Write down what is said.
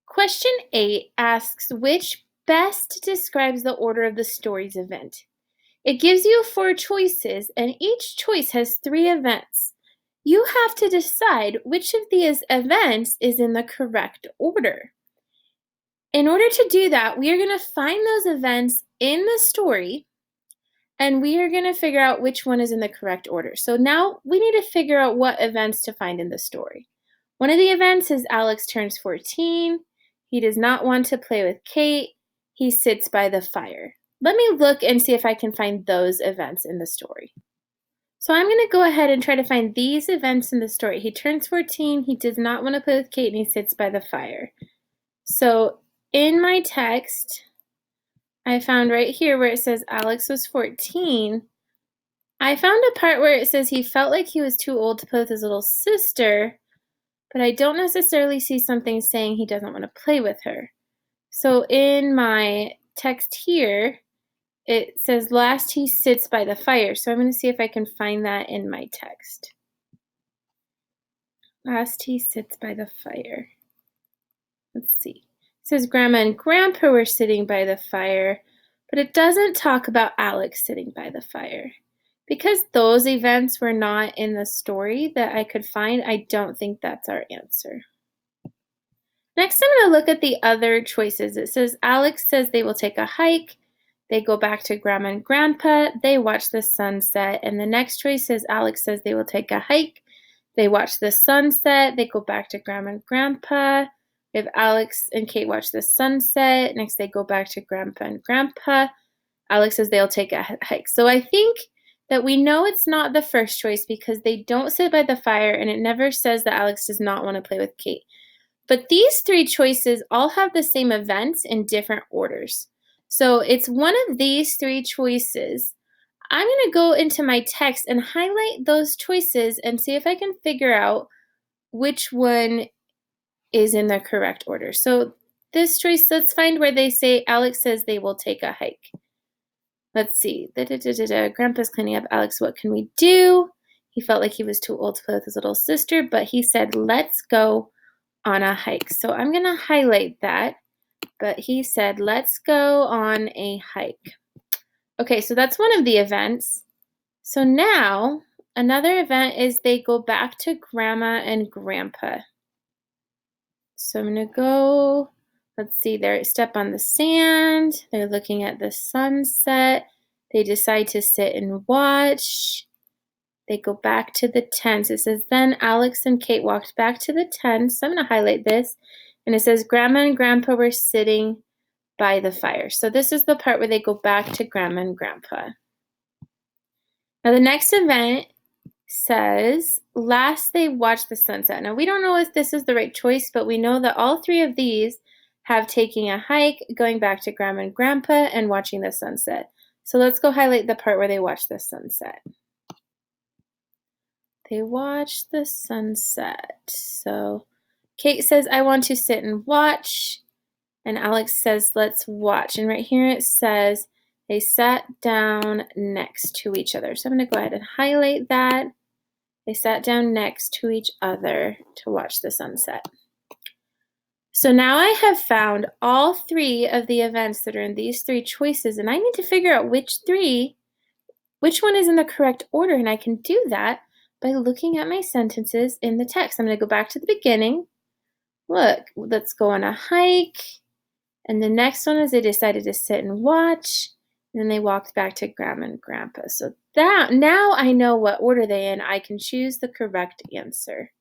Question 8 asks which best describes the order of the story's event. It gives you 4 choices, and each choice has 3 events. You have to decide which of these events is in the correct order. In order to do that, we are going to find those events in the story, and we are going to figure out which one is in the correct order. So now we need to figure out what events to find in the story. One of the events is Alex turns 14. He does not want to play with Kate. He sits by the fire. Let me look and see if I can find those events in the story. So I'm going to go ahead and try to find these events in the story. He turns 14. He does not want to play with Kate, and he sits by the fire. So in my text, I found right here where it says Alex was 14. I found a part where it says he felt like he was too old to play with his little sister, but I don't necessarily see something saying he doesn't want to play with her. So in my text here, it says last he sits by the fire. So I'm going to see if I can find that in my text. Last he sits by the fire. Let's see. It says Grandma and Grandpa were sitting by the fire, but it doesn't talk about Alex sitting by the fire. Because those events were not in the story that I could find, I don't think that's our answer. Next, I'm going to look at the other choices. It says Alex says they will take a hike. They go back to Grandma and Grandpa. They watch the sunset. And the next choice is Alex says they will take a hike. They watch the sunset. They go back to Grandma and Grandpa. We have Alex and Kate watch the sunset. Next, they go back to Grandpa and Grandpa. Alex says they'll take a hike. So I think that we know it's not the first choice because they don't sit by the fire, and it never says that Alex does not want to play with Kate. But these 3 choices all have the same events in different orders. So it's one of these 3 choices. I'm going to go into my text and highlight those choices and see if I can figure out which one is in the correct order. So this choice, let's find where they say Alex says they will take a hike. Let's see. Grandpa's cleaning up. Alex, what can we do? He felt like he was too old to play with his little sister, but he said, let's go on a hike. So I'm going to highlight that. But he said, let's go on a hike. Okay, so that's one of the events. So now another event is they go back to Grandma and Grandpa. So I'm going to go, let's see, they step on the sand. They're looking at the sunset. They decide to sit and watch. They go back to the tents. It says, then Alex and Kate walked back to the tents. So I'm going to highlight this. And it says, Grandma and Grandpa were sitting by the fire. So this is the part where they go back to Grandma and Grandpa. Now the next event says, last they watched the sunset. Now we don't know if this is the right choice, but we know that all 3 of these have taking a hike, going back to Grandma and Grandpa, and watching the sunset. So let's go highlight the part where they watch the sunset. They watch the sunset. So Kate says, I want to sit and watch. And Alex says, let's watch. And right here it says, they sat down next to each other. So I'm going to go ahead and highlight that. They sat down next to each other to watch the sunset. So now I have found all 3 of the events that are in these 3 choices, and I need to figure out which one is in the correct order, and I can do that by looking at my sentences in the text. I'm going to go back to the beginning. Look, let's go on a hike. And the next one is they decided to sit and watch. And then they walked back to Grandma and Grandpa. So that now I know what order they're in. I can choose the correct answer.